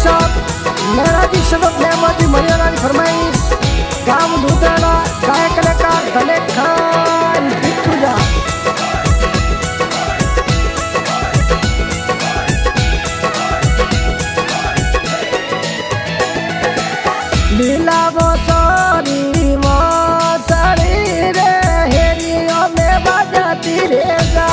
मेहराजी शबक नेमाजी मरियालानी फरमाइश गांव दूधेड़ा गाय कलाकार धने खान बिट्टूजा लीला वो सोरी मोसड़ी रे हेरियो में बजती रे गा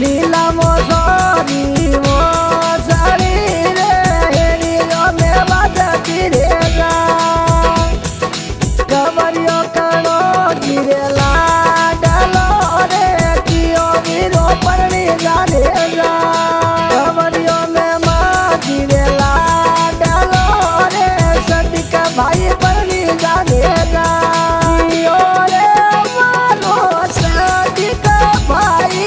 लीला मोसरी मोसरी रे हेरियो में बजती रे गा कमरियो कनो गिरेला डालो रे कियो गिरो परनी जाने गा कमरियो में माँ गिरेला डालो रे सदिका भाई परनी जाने गा कियो रे मानो सदिका भाई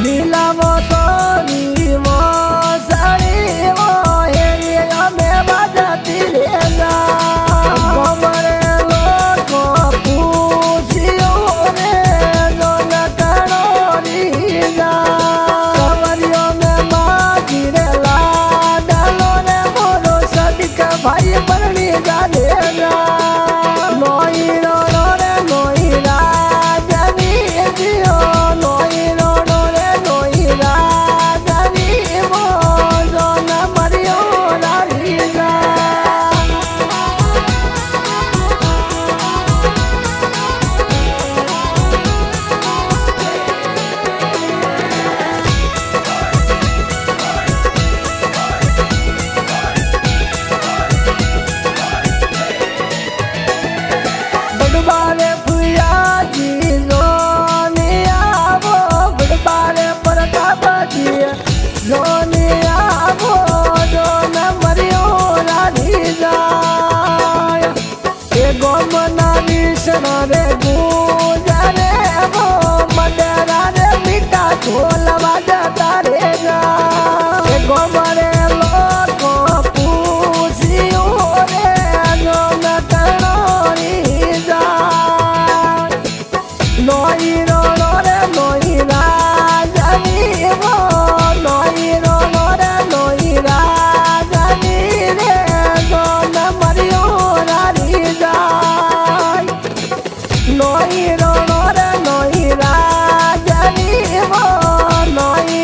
लीला मोसरी मोसरी वो हेरियो में बजती रे गा कमरे लोको पूछियो रे जो न करो री गा कमरियो में माँ गिरेला डालो रे मोरो सदिका भाई परनी जाने गा नोई रो रे नोई राजनी दियो नोई बड़बारे फुया जी जोनिया वो बड़बारे प्रताप जी जोनिया वो जो न मरियो राधी जाय ए गोमना विष्ण रे गुजरे वो मडरा रे मीठा ढोल बजता रे जा ए गोमरे लोको पूछियो रे जो न करो नोई रो रे नोई राजनी वो नोई रो रे नोई राजनी रे जो न मरियो रानी जाय नोई रो रे नोई राजनी वो नोई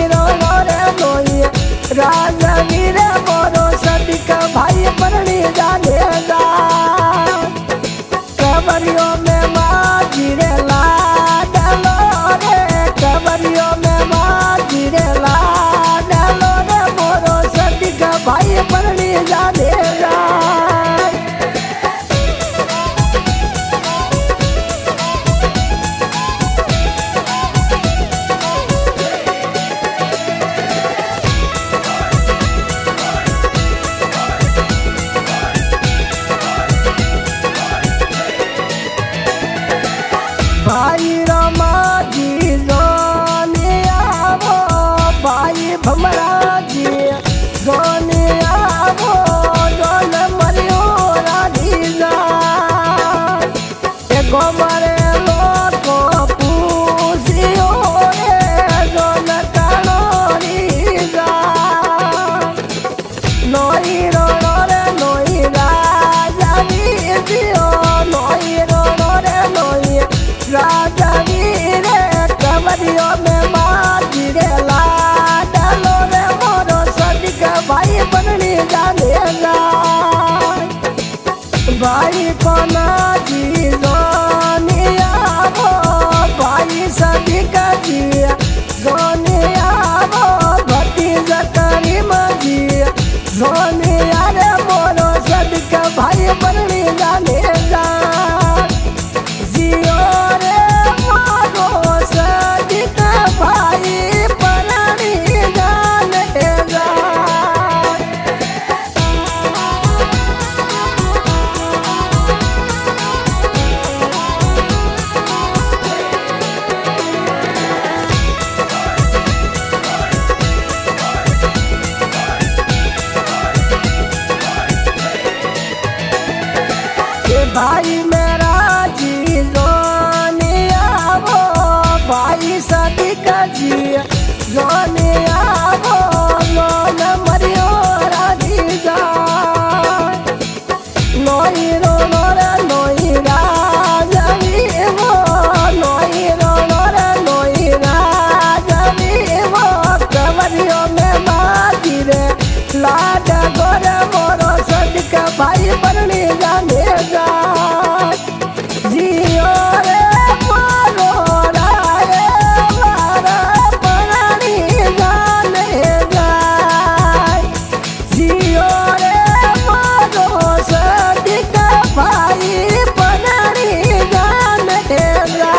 भाई मेरा जी जोनिया वो भाई सदी का जी जोनिया वो लोन मरियो राजी जा नोई रो रे नोई राजवी वो नोई रो रे नोई राजवी वो कवरियो में माजी रे लाड गोरे मोरो सदिक भाई बरनी जाने जा जियो रे मोरो राए मारा बरनी जाने जा जियो रे मोरो सदिक भाई बरनी जाने जा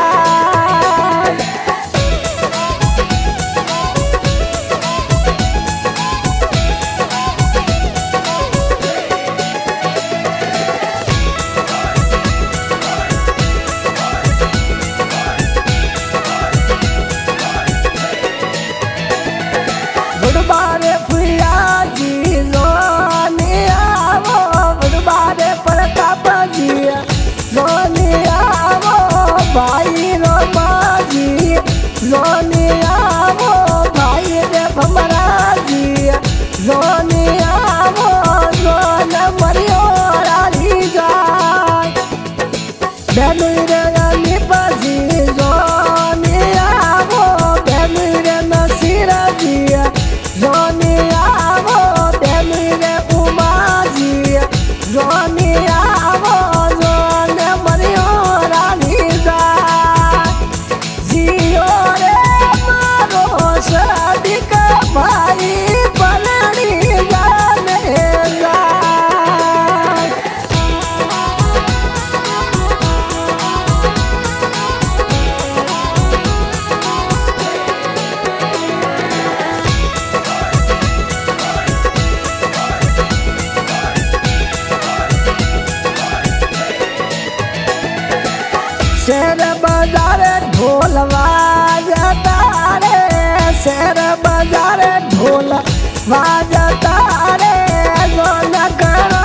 बुढ़बारे फुया जी जोनिया वो बुढ़बारे प्रताप जी जोनिया वो भाई रोमा जी जोनिया वो भाई रे भमरा जी जोनिया वो जोन मरियो रानी जाय बेनु रे निपजी जोनिया वो बेनु रे नसीरा जी जोनिया वो बेनु रे उमा जी जोनिया वो जोन मरियो रानी जा जियो रे मारो सदिक भाई बननी जाने जा शेर बाजार ढोल बाजता रे शेर बाजार ढोल बाजता रे जोन कर